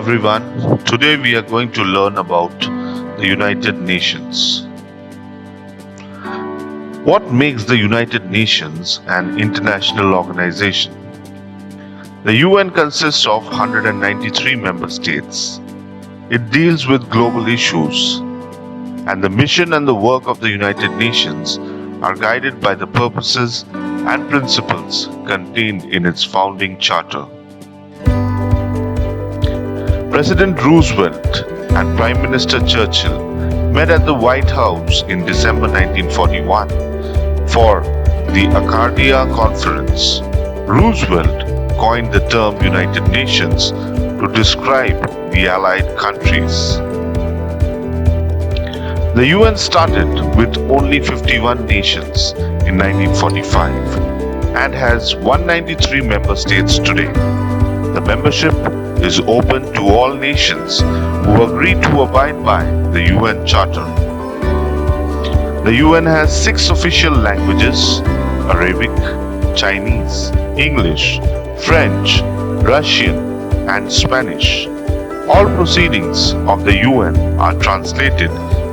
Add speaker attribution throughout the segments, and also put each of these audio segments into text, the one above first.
Speaker 1: everyone. Today we are going to learn about the United Nations. What makes the United Nations an international organization? The UN consists of 193 member states. It deals with global issues, and the mission and the work of the United Nations are guided by the purposes and principles contained in its founding charter. President Roosevelt and Prime Minister Churchill met at the White House in December 1941 for the Arcadia Conference. Roosevelt coined the term United Nations to describe the Allied countries. The UN started with only 51 nations in 1945 and has 193 member states today. The membership is open to all nations who agree to abide by the UN Charter. The UN has 6 official languages: Arabic, Chinese, English, French, Russian, and Spanish. All proceedings of the UN are translated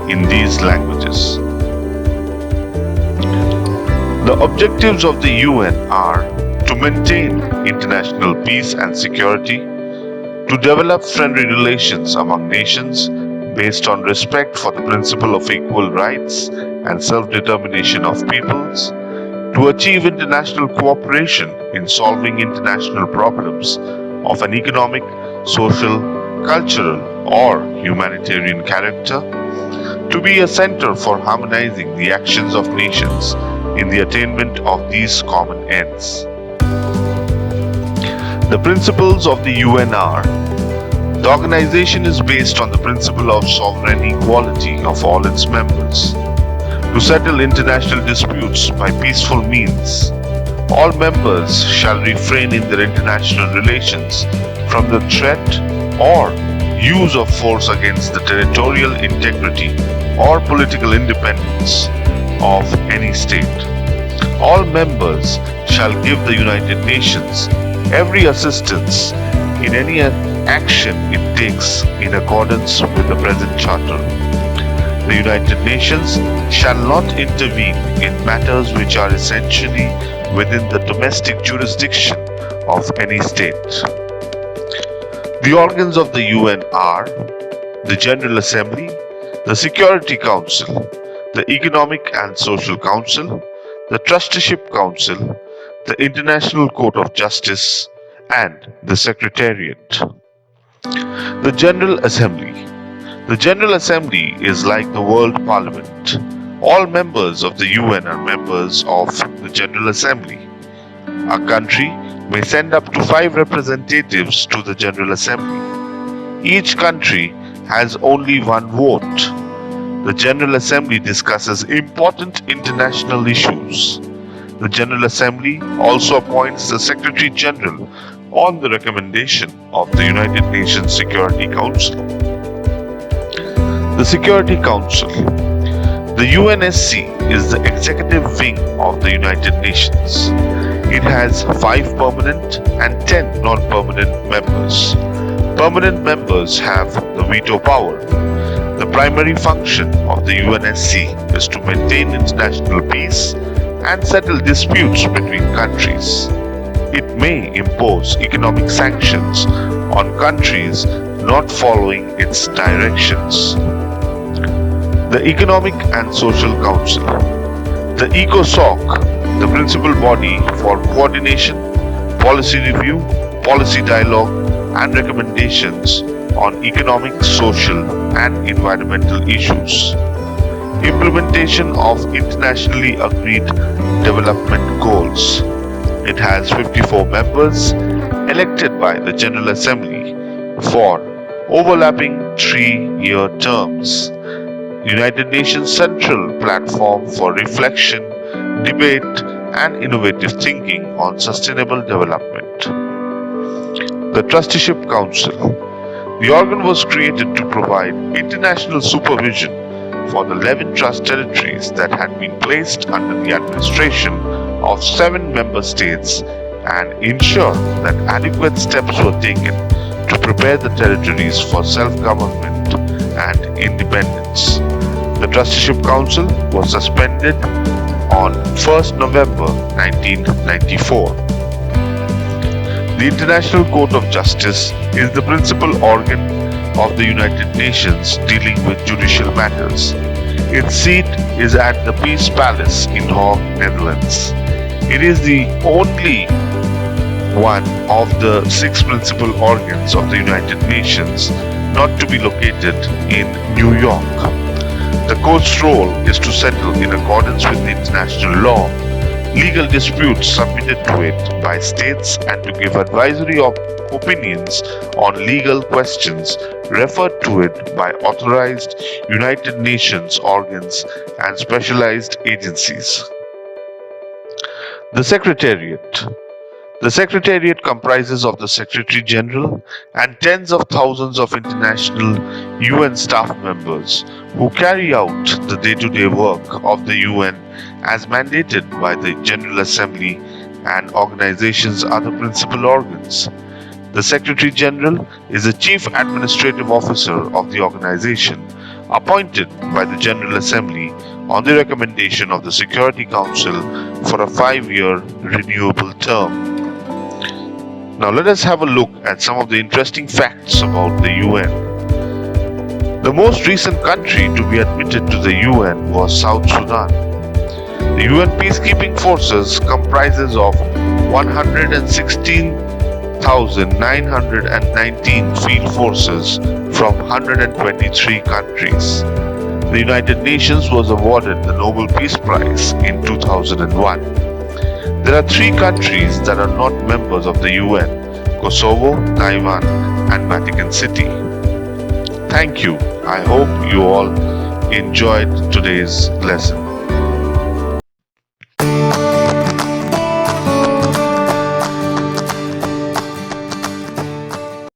Speaker 1: in these languages. The objectives of the UN are to maintain international peace and security, to develop friendly relations among nations based on respect for the principle of equal rights and self-determination of peoples, to achieve international cooperation in solving international problems of an economic, social, cultural, or humanitarian character, to be a center for harmonizing the actions of nations in the attainment of these common ends. The principles of the UN are: the organization is based on the principle of sovereign equality of all its members, to settle international disputes by peaceful means. All members shall refrain in their international relations from the threat or use of force against the territorial integrity or political independence of any state. All members shall give the United Nations every assistance in any action it takes in accordance with the present charter. The United Nations shall not intervene in matters which are essentially within the domestic jurisdiction of any state. The organs of the UN are the General Assembly, the Security Council, the Economic and Social Council, the Trusteeship Council, the International Court of Justice, and the Secretariat. The General Assembly. The General Assembly is like the World Parliament. All members of the UN are members of the General Assembly. A country may send up to 5 representatives to the General Assembly. Each country has only one vote. The General Assembly discusses important international issues. The General Assembly also appoints the Secretary General on the recommendation of the United Nations Security Council. The Security Council. The UNSC is the executive wing of the United Nations. It has 5 permanent and 10 non-permanent members. Permanent members have the veto power. The primary function of the UNSC is to maintain international peace and settle disputes between countries. It may impose economic sanctions on countries not following its directions. The Economic and Social Council. The Ecosoc, the principal body for coordination, policy review, policy dialogue, and recommendations on economic, social, and environmental issues. Implementation of internationally agreed development goals. It has 54 members elected by the General Assembly for overlapping 3-year terms. United Nations Central Platform for Reflection, Debate, and Innovative Thinking on Sustainable Development. The Trusteeship Council. The organ was created to provide international supervision for the 11 trust territories that had been placed under the administration of 7 member states and ensure that adequate steps were taken to prepare the territories for self-government and independence. The Trusteeship Council was suspended on 1st November 1994. The International Court of Justice is the principal organ of the United Nations dealing with judicial matters. Its seat is at the Peace Palace in Hague, Netherlands. It is the only one of the 6 principal organs of the United Nations not to be located in New York. The court's role is to settle in accordance with the international law legal disputes submitted to it by states and to give advisory opinions on legal questions referred to it by authorized United Nations organs and specialized agencies. The Secretariat. The Secretariat comprises of the Secretary General and tens of thousands of international UN staff members who carry out the day-to-day work of the UN as mandated by the General Assembly and organization's other principal organs. The Secretary General is the Chief Administrative Officer of the organization, appointed by the General Assembly on the recommendation of the Security Council for a 5-year renewable term. Now let us have a look at some of the interesting facts about the UN. The most recent country to be admitted to the UN was South Sudan. The UN peacekeeping forces comprises of 116,919 field forces from 123 countries. The United Nations was awarded the Nobel Peace Prize in 2001. There are 3 countries that are not members of the UN: Kosovo, Taiwan, and Vatican City. Thank you. I hope you all enjoyed today's lesson.